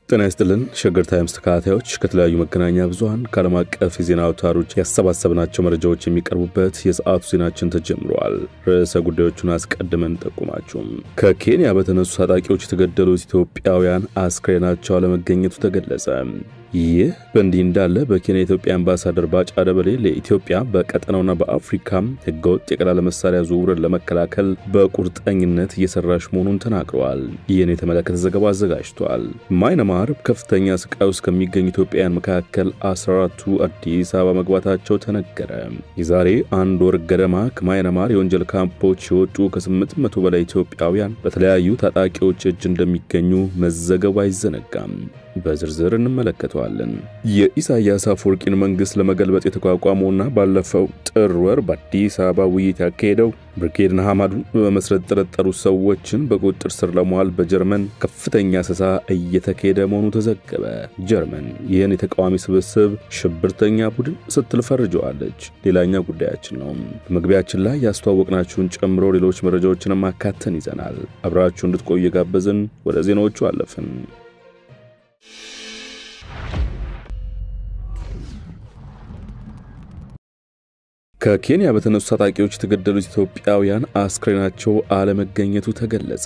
ጤና ይስጥልን ሸገር ታይምስ ተከታታዮች ከተለያዩ መገናኛ ብዙሃን ከዓለም አቀፍ የዜና አውታሮች ያሰባሰብናቸው መረጃዎች የሚቀርቡበት የሰዓቱ ዜናችን ተጀምሯል። ርዕሰ ጉዳዮቹን አስቀድመን ጠቁማችሁ ከኬንያ በተነሱ ታጣቂዎች የተገደሉት ኢትዮጵያውያን አስክሬናቸው አለመገኘቱ ተገለጸ። ይህ በእንዲህ እንዳለ በኬንያ ኢትዮጵያ አምባሳደር ባጫ ደበሌ ለኢትዮጵያ በቀጠናውና በአፍሪካ ህገወጥ የቀላል መሳሪያ ዝውውርን ለመከላከል በቁርጠኝነት እየሰራች መሆኑን ተናግረዋል። ይህን የተመለከተ ዘገባ አዘጋጅቷል። ማይናማር ከፍተኛ ስቃይ ውስጥ ከሚገኙ ኢትዮጵያውያን መካከል 14ቱ አዲስ አበባ መግባታቸው ተነገረ። የዛሬ አንድ ወር ገደማ ከማይናማር የወንጀል ካምፖች የወጡ ከ800 በላይ ኢትዮጵያውያን በተለያዩ ታጣቂዎች እጅ እንደሚገኙ መዘገቡ አይዘነጋም። በዝርዝር እንመለከተዋለን። የኢሳያስ አፈወርቂን መንግስት ለመገልበጥ የተቋቋመውና ባለፈው ጥር ወር በአዲስ አበባ ውይይት ያካሄደው ብርጌድ ንሓመዱን በመመስረት የተጠረጠሩ ሰዎችን በቁጥጥር ስር ለማዋል በጀርመን ከፍተኛ አሰሳ እየተካሄደ መሆኑ ተዘገበ። ጀርመን ይህን የተቃዋሚ ስብስብ ሽብርተኛ ቡድን ስትል ፈርጀዋለች። ሌላኛው ጉዳያችን ነው። በመግቢያችን ላይ ያስተዋወቅናችሁን ጨምሮ ሌሎች መረጃዎችንም አካተን ይዘናል። አብራችሁ እንድትቆዩ ጋበዝን። ወደ ዜናዎቹ አለፍን። ከኬንያ በተነሱ ታጣቂዎች የተገደሉት ኢትዮጵያውያን አስክሬናቸው አለመገኘቱ ተገለጸ።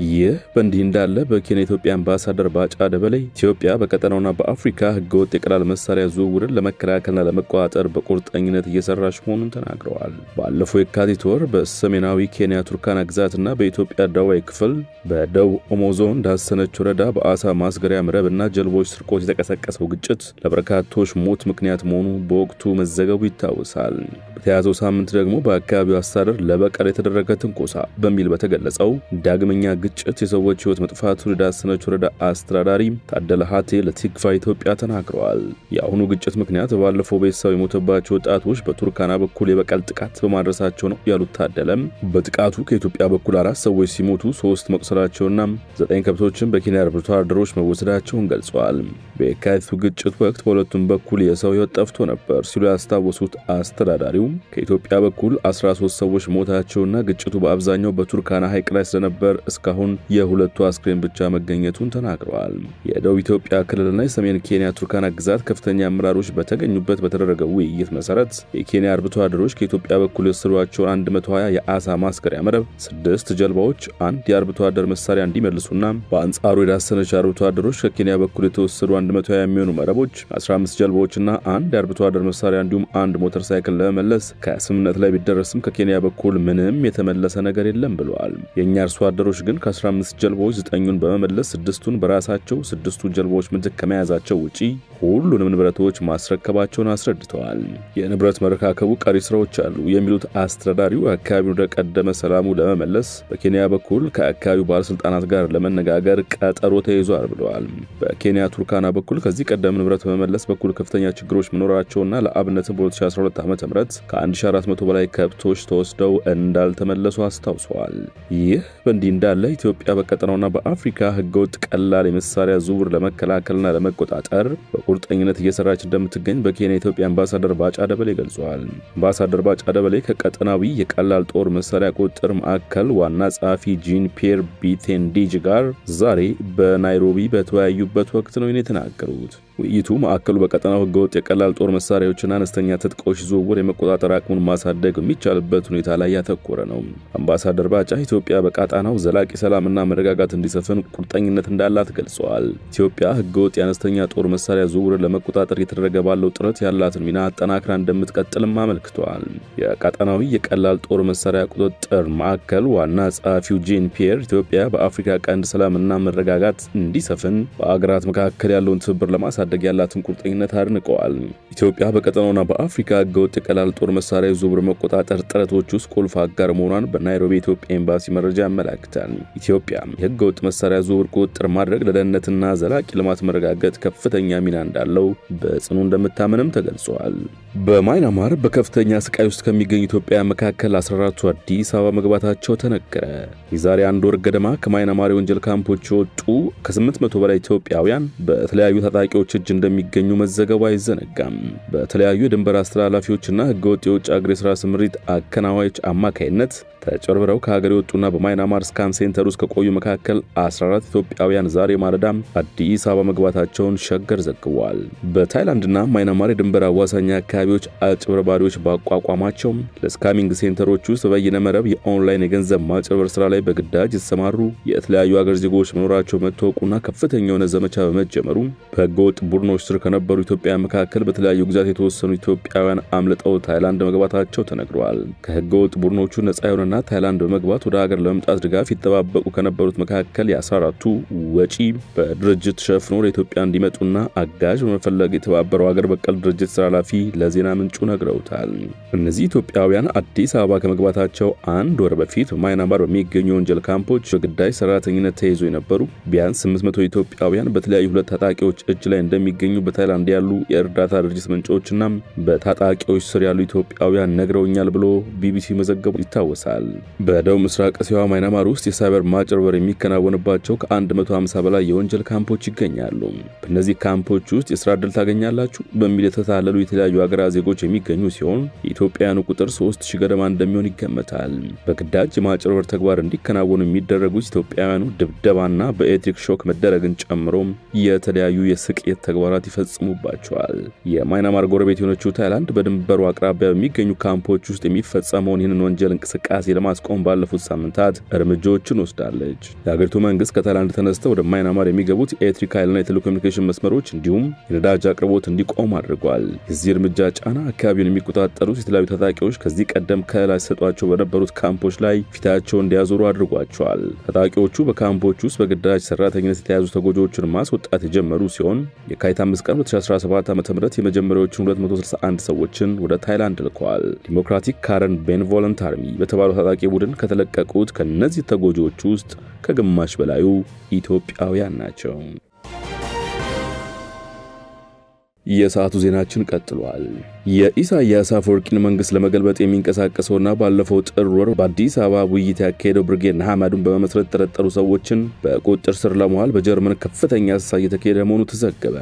ይህ በእንዲህ እንዳለ በኬንያ ኢትዮጵያ አምባሳደር ባጫ ደበሌ ኢትዮጵያ በቀጠናውና በአፍሪካ ህገወጥ የቀላል መሳሪያ ዝውውርን ለመከላከልና ለመቆጣጠር በቁርጠኝነት እየሰራች መሆኑን ተናግረዋል። ባለፈው የካቲት ወር በሰሜናዊ ኬንያ ቱርካና ግዛትና በኢትዮጵያ ደቡባዊ ክፍል በደቡብ ኦሞ ዞን ዳሰነች ወረዳ በአሳ ማስገሪያ መረብና ጀልቦች ስርቆት የተቀሰቀሰው ግጭት ለበርካቶች ሞት ምክንያት መሆኑ በወቅቱ መዘገቡ ይታወሳል። በተያዘው ሳምንት ደግሞ በአካባቢው አስተዳደር ለበቀል የተደረገ ትንኮሳ በሚል በተገለጸው ዳግመኛ ግጭት የሰዎች ህይወት መጥፋቱን ዳሰነች ወረዳ አስተዳዳሪ ታደለ ሀቴ ለቲክቫ ኢትዮጵያ ተናግረዋል። የአሁኑ ግጭት ምክንያት ባለፈው ቤተሰብ የሞተባቸው ወጣቶች በቱርካና በኩል የበቀል ጥቃት በማድረሳቸው ነው ያሉት ታደለም በጥቃቱ ከኢትዮጵያ በኩል 4 ሰዎች ሲሞቱ 3 መቁሰላቸውና 9 ከብቶችን በኬንያ አርብቶ አደሮች መወሰዳቸውን ገልጸዋል። በየካቲቱ ግጭት ወቅት በሁለቱም በኩል የሰው ህይወት ጠፍቶ ነበር ሲሉ ያስታወሱት አስተዳዳሪው ከኢትዮጵያ በኩል 13 ሰዎች ሞታቸውና ግጭቱ በአብዛኛው በቱርካና ሐይቅ ላይ ስለነበር እስካሁን የሁለቱ አስክሬን ብቻ መገኘቱን ተናግረዋል። የደቡብ ኢትዮጵያ ክልልና የሰሜን ኬንያ ቱርካና ግዛት ከፍተኛ አመራሮች በተገኙበት በተደረገው ውይይት መሰረት የኬንያ አርብቶ አደሮች ከኢትዮጵያ በኩል የወሰዷቸው 120 የአሳ ማስገሪያ መረብ፣ 6 ጀልባዎች፣ 1 የአርብቶ አደር መሳሪያ እንዲመልሱና በአንጻሩ የዳሰነች አርብቶ አደሮች ከኬንያ በኩል የተወሰዱ 120 የሚሆኑ መረቦች፣ 15 ጀልባዎችና 1 የአርብቶ አደር መሳሪያ እንዲሁም 1 ሞተር ሳይክል ለመመለስ ከስምምነት ላይ ቢደረስም ከኬንያ በኩል ምንም የተመለሰ ነገር የለም ብለዋል። የኛ አርሶ አደሮች ግን ከ15 ጀልባዎች 9ን በመመለስ 6ቱን በራሳቸው 6ቱ ጀልባዎች ምትክ ከመያዛቸው ውጪ ሁሉንም ንብረቶች ማስረከባቸውን አስረድተዋል። የንብረት መረካከቡ ቀሪ ስራዎች አሉ የሚሉት አስተዳዳሪው አካባቢው ወደ ቀደመ ሰላሙ ለመመለስ በኬንያ በኩል ከአካባቢው ባለስልጣናት ጋር ለመነጋገር ቀጠሮ ተይዟል ብለዋል። በኬንያ ቱርካና በኩል ከዚህ ቀደም ንብረት በመመለስ በኩል ከፍተኛ ችግሮች መኖራቸውና ለአብነትም በ2012 ዓ.ም ከ1400 በላይ ከብቶች ተወስደው እንዳልተመለሱ አስታውሰዋል። ይህ በእንዲህ እንዳለ ኢትዮጵያ በቀጠናውና በአፍሪካ ህገወጥ ቀላል የመሳሪያ ዝውውር ለመከላከልና ለመቆጣጠር በቁርጠኝነት እየሰራች እንደምትገኝ በኬንያ ኢትዮጵያ አምባሳደር ባጫ ደበሌ ገልጸዋል። አምባሳደር ባጫ ደበሌ ከቀጠናዊ የቀላል ጦር መሳሪያ ቁጥጥር ማዕከል ዋና ጸሐፊ ጂን ፒየር ቢቴንዲጅ ጋር ዛሬ በናይሮቢ በተወያዩበት ወቅት ነው የተናገሩት። ውይይቱ ማዕከሉ በቀጠናው ህገወጥ የቀላል ጦር መሳሪያዎችና አነስተኛ ትጥቆች ዝውውር የመቆጣጠር አቅሙን ማሳደግ የሚቻልበት ሁኔታ ላይ ያተኮረ ነው። አምባሳደር ባጫ ኢትዮጵያ በቀጠናው ዘላቂ ሰላምና መረጋጋት እንዲሰፍን ቁርጠኝነት እንዳላት ገልጸዋል። ኢትዮጵያ ህገወጥ የአነስተኛ ጦር መሳሪያ ዝውውርን ለመቆጣጠር የተደረገ ባለው ጥረት ያላትን ሚና አጠናክራ እንደምትቀጥልም አመልክተዋል። የቀጠናዊ የቀላል ጦር መሳሪያ ቁጥጥር ማዕከል ዋና ጸሐፊው ጂን ፒየር ኢትዮጵያ በአፍሪካ ቀንድ ሰላምና መረጋጋት እንዲሰፍን በአገራት መካከል ያለውን ትብብር ለማሳደግ ያላትን ቁርጠኝነት አድንቀዋል። ኢትዮጵያ በቀጠናውና በአፍሪካ ህገወጥ የቀላል ጦር መሳሪያ ዝውውር መቆጣጠር ጥረቶች ውስጥ ቁልፍ አጋር መሆኗን በናይሮቢ ኢትዮጵያ ኤምባሲ መረጃ ያመለክታል። ኢትዮጵያ የህገወጥ መሳሪያ ዝውውር ቁጥጥር ማድረግ ለደህንነትና ዘላቂ ልማት መረጋገጥ ከፍተኛ ሚና እንዳለው በጽኑ እንደምታምንም ተገልጿል። በማይናማር በከፍተኛ ስቃይ ውስጥ ከሚገኙ ኢትዮጵያውያን መካከል 14ቱ አዲስ አበባ መግባታቸው ተነገረ። የዛሬ አንድ ወር ገደማ ከማይናማር የወንጀል ካምፖች የወጡ ከ800 በላይ ኢትዮጵያውያን በተለያዩ ታጣቂዎች እጅ እንደሚገኙ መዘገቡ አይዘነጋም። በተለያዩ የድንበር አስተላላፊዎችና ህገወጥ የውጭ አገር የሥራ ስምሪት አከናዋዮች አማካይነት ተጨርብረው ከሀገር የወጡና በማይናማር ስካም ሴንተር ውስጥ ከቆዩ መካከል 14 ኢትዮጵያውያን ዛሬ ማለዳም አዲስ አበባ መግባታቸውን ሸገር ዘግቧል። በታይላንድና ማይናማር የድንበር አዋሳኝ አካባቢዎች አጭበርባሪዎች ባቋቋሟቸው ለስካሚንግ ሴንተሮች ውስጥ በበይነ መረብ የኦንላይን የገንዘብ ማጭበርበር ስራ ላይ በግዳጅ የተሰማሩ የተለያዩ ሀገር ዜጎች መኖራቸው መታወቁና ከፍተኛ የሆነ ዘመቻ በመጀመሩ በህገወጥ ቡድኖች ስር ከነበሩ ኢትዮጵያውያን መካከል በተለያዩ ግዛት የተወሰኑ ኢትዮጵያውያን አምልጠው ታይላንድ መግባታቸው ተነግሯል። ከህገወጥ ቡድኖቹ ነፃ የሆነና ታይላንድ በመግባት ወደ ሀገር ለመምጣት ድጋፍ ይተባበቁ ከነበሩት መካከል የ14ቱ ወጪ በድርጅት ሸፍኖ ለኢትዮጵያ እንዲመጡና አጋዥ በመፈለግ የተባበረው ሀገር በቀል ድርጅት ስራ ኃላፊ ለዜና ምንጩ ነግረውታል። እነዚህ ኢትዮጵያውያን አዲስ አበባ ከመግባታቸው አንድ ወር በፊት በማይናማር በሚገኙ ወንጀል ካምፖች በግዳጅ ሰራተኝነት ተይዞ የነበሩ ቢያንስ 800 ኢትዮጵያውያን በተለያዩ ሁለት ታጣቂዎች እጅ ላይ እንደሚገኙ በታይላንድ ያሉ የእርዳታ ድርጅት ምንጮችና በታጣቂዎች ስር ያሉ ኢትዮጵያውያን ነግረውኛል ብሎ ቢቢሲ መዘገቡ ይታወሳል። በደቡብ ምስራቅ እስያ ማይናማር ውስጥ የሳይበር ማጭበርበር የሚከናወንባቸው ከ150 በላይ የወንጀል ካምፖች ይገኛሉ። በእነዚህ ካምፖች ውስጥ የሥራ ዕድል ታገኛላችሁ በሚል የተታለሉ የተለያዩ ሀገራት ዜጎች የሚገኙ ሲሆን የኢትዮጵያውያኑ ቁጥር 3000 ገደማ እንደሚሆን ይገመታል። በግዳጅ የማጭበርበር ተግባር እንዲከናወኑ የሚደረጉት ኢትዮጵያውያኑ ድብደባና በኤሌክትሪክ ሾክ መደረግን ጨምሮ የተለያዩ የስቅየት ተግባራት ይፈጽሙባቸዋል። የማይናማር ጎረቤት የሆነችው ታይላንድ በድንበሩ አቅራቢያ በሚገኙ ካምፖች ውስጥ የሚፈጸመውን ይህንን ወንጀል እንቅስቃሴ ለማስቆም ባለፉት ሳምንታት እርምጃዎችን ወስዳለች። የሀገሪቱ መንግስት ከታይላንድ ተነስተው ወደ ማይናማር የሚገቡት የኤሌክትሪክ ኃይልና የቴሌኮሙኒኬሽን መስመሮች እንዲሁም የነዳጅ አቅርቦት እንዲቆም አድርጓል። የዚህ እርምጃ ጫና አካባቢውን የሚቆጣጠሩት የተለያዩ ታጣቂዎች ከዚህ ቀደም ከላይ ሰጧቸው በነበሩት ካምፖች ላይ ፊታቸውን እንዲያዞሩ አድርጓቸዋል። ታጣቂዎቹ በካምፖች ውስጥ በግዳጅ ሰራተኝነት የተያዙ ተጎጂዎችን ማስወጣት የጀመሩ ሲሆን የካቲት 5 ቀን 2017 ዓ.ም የመጀመሪያዎቹን 261 ሰዎችን ወደ ታይላንድ ልከዋል። ዲሞክራቲክ ካረን ቤንቮለንት አርሚ በተባለው ታጣቂ ቡድን ከተለቀቁት ከነዚህ ተጎጂዎች ውስጥ ከግማሽ በላዩ ኢትዮጵያውያን ናቸው። የሰዓቱ ዜናችን ቀጥሏል። የኢሳያስ አፈወርቂን መንግስት ለመገልበጥ የሚንቀሳቀሰውና ባለፈው ጥር ወር በአዲስ አበባ ውይይት ያካሄደው ብርጌድ ንሓመዱን በመመስረት የተጠረጠሩ ሰዎችን በቁጥጥር ስር ለማዋል በጀርመን ከፍተኛ አሰሳ እየተካሄደ መሆኑ ተዘገበ።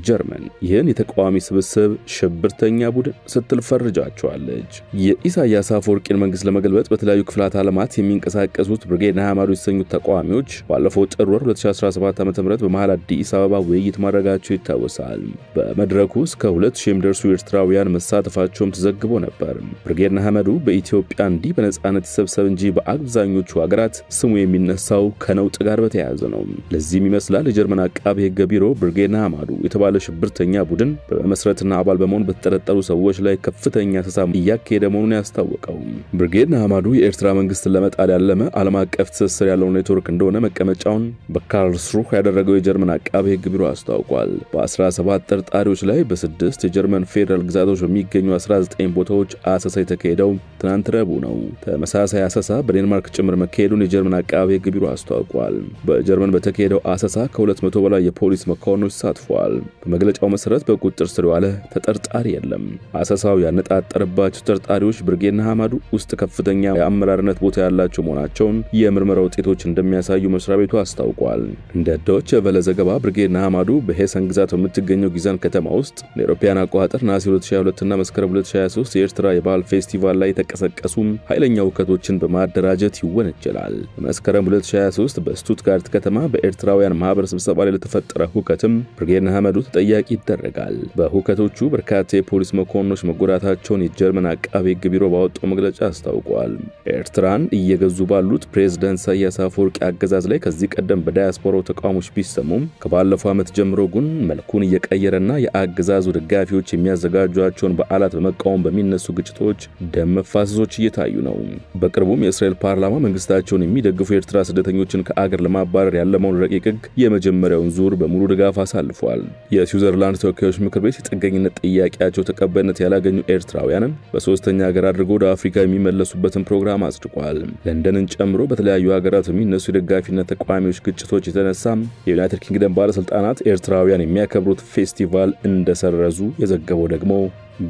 ጀርመን ይህን የተቃዋሚ ስብስብ ሽብርተኛ ቡድን ስትል ፈርጃቸዋለች። የኢሳያስ አፈወርቂን መንግስት ለመገልበጥ በተለያዩ ክፍላት ዓለማት የሚንቀሳቀሱት ብርጌድ ንሓመዱ የተሰኙት ተቃዋሚዎች ባለፈው ጥር ወር 2017 ዓ.ም በመሃል አዲስ አበባ ውይይት ማድረጋቸው ይታወሳል። በመድረኩ እስከ 2000 የሚደርሱ ኤርትራውያን መሳተፋቸውም ተዘግቦ ነበር። ብርጌድ ንሓመዱ በኢትዮጵያ እንዲህ በነጻነት ይሰብሰብ እንጂ በአብዛኞቹ ሀገራት ስሙ የሚነሳው ከነውጥ ጋር በተያያዘ ነው። ለዚህም ይመስላል የጀርመን አቃቤ ሕግ ቢሮ ብርጌድ ንሓመዱ የተባለ ሽብርተኛ ቡድን በመመስረትና አባል በመሆን በተጠረጠሩ ሰዎች ላይ ከፍተኛ አሰሳ እያካሄደ መሆኑን ያስታወቀው። ብርጌድ ንሓመዱ የኤርትራ መንግስትን ለመጣል ያለመ ዓለም አቀፍ ትስስር ያለው ኔትወርክ እንደሆነ መቀመጫውን በካርልስሩህ ያደረገው የጀርመን አቃቤ ሕግ ቢሮ አስታውቋል። በ17 ተጠርጣሪዎች ላይ በ6 የጀርመን ፌደራል ግዛቶች በሚገኙ 19 ቦታዎች አሰሳ የተካሄደው ትናንት ረቡዕ ነው። ተመሳሳይ አሰሳ በዴንማርክ ጭምር መካሄዱን የጀርመን አቃቤ ሕግ ቢሮ አስታውቋል። በጀርመን በተካሄደው አሰሳ ከ200 በላይ የፖሊስ መኮንኖች ተሳትፈዋል። በመግለጫው መሰረት በቁጥጥር ስር የዋለ ተጠርጣሪ የለም። አሰሳው ያነጣጠረባቸው ተጠርጣሪዎች ብርጌድ ንሓመዱ ውስጥ ከፍተኛ የአመራርነት ቦታ ያላቸው መሆናቸውን የምርመራ ውጤቶች እንደሚያሳዩ መስሪያ ቤቱ አስታውቋል። እንደ ዶይቼ ቬለ ዘገባ ብርጌድ ንሓመዱ በሄሰን ግዛት በምትገኘው ጊዛን ከተማ ውስጥ ለአውሮፓውያን አቆጣጠር ነሐሴ 2022 እና መስከረም 2023 የኤርትራ የባህል ፌስቲቫል ላይ የተቀሰቀሱ ኃይለኛ ሁከቶችን በማደራጀት ይወነጀላል። በመስከረም 2023 በስቱትጋርት ከተማ በኤርትራውያን ማህበር ስብሰባ ላይ ለተፈጠረ ሁከትም ብርጌድ ንሓመዱ ተጠያቂ ይደረጋል። በሁከቶቹ በርካታ የፖሊስ መኮንኖች መጎዳታቸውን የጀርመን አቃቤ ሕግ ቢሮ ባወጣው መግለጫ አስታውቋል። ኤርትራን እየገዙ ባሉት ፕሬዝዳንት ኢሳያስ አፈወርቂ አገዛዝ ላይ ከዚህ ቀደም በዳያስፖራው ተቃውሞች ቢሰሙም ከባለፈው ዓመት ጀምሮ ግን መልኩን እየቀየረና የአገዛዙ ደጋፊዎች የሚያዘጋጇቸውን በዓላት በመቃወም በሚነሱ ግጭቶች ደም መፋሰሶች እየታዩ ነው። በቅርቡም የእስራኤል ፓርላማ መንግስታቸውን የሚደግፉ የኤርትራ ስደተኞችን ከአገር ለማባረር ያለመውን ረቂቅ ሕግ የመጀመሪያውን ዙር በሙሉ ድጋፍ አሳልፏል። የስዊዘርላንድ ተወካዮች ምክር ቤት የጥገኝነት ጥያቄያቸው ተቀባይነት ያላገኙ ኤርትራውያንን በሶስተኛ ሀገር አድርጎ ወደ አፍሪካ የሚመለሱበትን ፕሮግራም አጽድቋል። ለንደንን ጨምሮ በተለያዩ ሀገራት የሚነሱ የደጋፊነት ተቃዋሚዎች ግጭቶች የተነሳ የዩናይትድ ኪንግደም ባለስልጣናት ኤርትራውያን የሚያከብሩት ፌስቲቫል እንደሰረዙ የዘገበው ደግሞ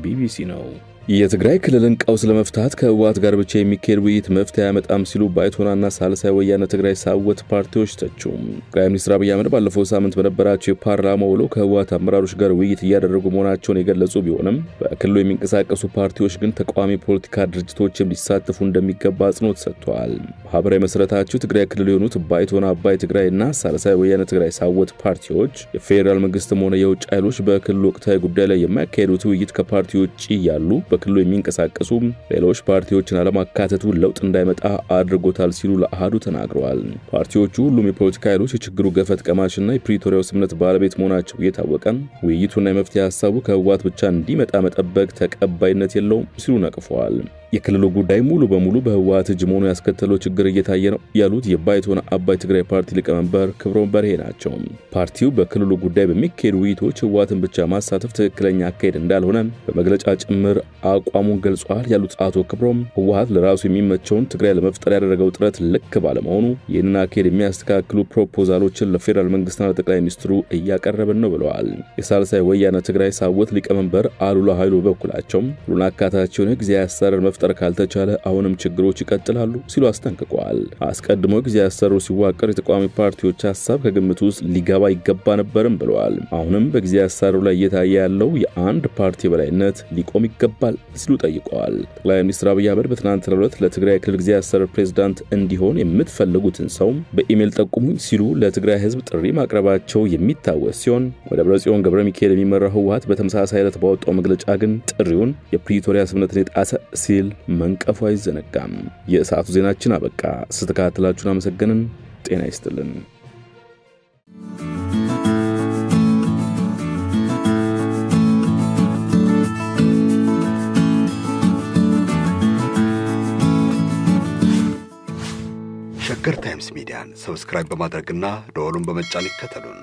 ቢቢሲ ነው። የትግራይ ክልልን ቀውስ ለመፍታት ከህወሓት ጋር ብቻ የሚካሄድ ውይይት መፍትሄ ያመጣም ሲሉ ባይቶናና ሳልሳይ ወያነ ትግራይ ሳወት ፓርቲዎች ተቹ። ጠቅላይ ሚኒስትር አብይ አህመድ ባለፈው ሳምንት በነበራቸው የፓርላማ ውሎ ከህወሓት አመራሮች ጋር ውይይት እያደረጉ መሆናቸውን የገለጹ ቢሆንም በክልሉ የሚንቀሳቀሱ ፓርቲዎች ግን ተቃዋሚ ፖለቲካ ድርጅቶችም ሊሳተፉ እንደሚገባ አጽንኦት ሰጥተዋል። ማህበራዊ መሰረታቸው ትግራይ ክልል የሆኑት ባይቶና አባይ ትግራይና ሳልሳይ ወያነ ትግራይ ሳወት ፓርቲዎች የፌዴራል መንግስትም ሆነ የውጭ ኃይሎች በክልሉ ወቅታዊ ጉዳይ ላይ የማያካሄዱት ውይይት ከፓርቲዎች ያሉ በክልሉ የሚንቀሳቀሱ ሌሎች ፓርቲዎችን አለማካተቱ ለውጥ እንዳይመጣ አድርጎታል ሲሉ ለአሃዱ ተናግረዋል። ፓርቲዎቹ ሁሉም የፖለቲካ ኃይሎች የችግሩ ገፈት ቀማሽና የፕሪቶሪያው ስምምነት ባለቤት መሆናቸው እየታወቀ ውይይቱና የመፍትሄ ሐሳቡ ከህወሓት ብቻ እንዲመጣ መጠበቅ ተቀባይነት የለውም ሲሉ ነቅፈዋል። የክልሉ ጉዳይ ሙሉ በሙሉ በህወሓት እጅ መሆኑ ያስከተለው ችግር እየታየ ነው ያሉት የባይቶና አባይ ትግራይ ፓርቲ ሊቀመንበር ክብሮም በርሄ ናቸው። ፓርቲው በክልሉ ጉዳይ በሚካሄዱ ውይይቶች ህወሓትን ብቻ ማሳተፍ ትክክለኛ አካሄድ እንዳልሆነ በመግለጫ ጭምር አቋሙን ገልጿል ያሉት አቶ ክብሮም ህወሓት ለራሱ የሚመቸውን ትግራይ ለመፍጠር ያደረገው ጥረት ልክ ባለመሆኑ ይህንን አካሄድ የሚያስተካክሉ ፕሮፖዛሎችን ለፌደራል መንግስትና ለጠቅላይ ሚኒስትሩ እያቀረበን ነው ብለዋል። የሳልሳይ ወያነ ትግራይ ሳወት ሊቀመንበር አሉላ ኃይሉ በኩላቸው ሁሉን አካታች የሆነ ጊዜያዊ አሰራር መፍጠር ካልተቻለ አሁንም ችግሮች ይቀጥላሉ ሲሉ አስጠንቅቀዋል። አስቀድሞ ጊዜያዊ አሰራሩ ሲዋቀር የተቃዋሚ ፓርቲዎች ሐሳብ ከግምት ውስጥ ሊገባ ይገባ ነበርም ብለዋል። አሁንም በጊዜያዊ አሰራሩ ላይ እየታየ ያለው የአንድ ፓርቲ በላይነት ሊቆም ይገባል ሲሉ ጠይቀዋል። ጠቅላይ ሚኒስትር አብይ አህመድ በትናንትናው ዕለት ለትግራይ ክልል ጊዜያዊ አሰራር ፕሬዝዳንት እንዲሆን የምትፈልጉትን ሰው በኢሜል ጠቁሙኝ ሲሉ ለትግራይ ህዝብ ጥሪ ማቅረባቸው የሚታወስ ሲሆን ወደ ደብረጽዮን ገብረ ሚካኤል የሚመራው ህወሓት በተመሳሳይ ዕለት ባወጣው መግለጫ ግን ጥሪውን የፕሪቶሪያ ስምምነትን የጣሰ ሲል መንቀፉ አይዘነጋም። የሰዓቱ ዜናችን አበቃ። ስትከታተላችሁን አመሰግንን። ጤና ይስጥልን። ሸገር ታይምስ ሚዲያን ሰብስክራይብ በማድረግና ደወሉን በመጫን ይከተሉን።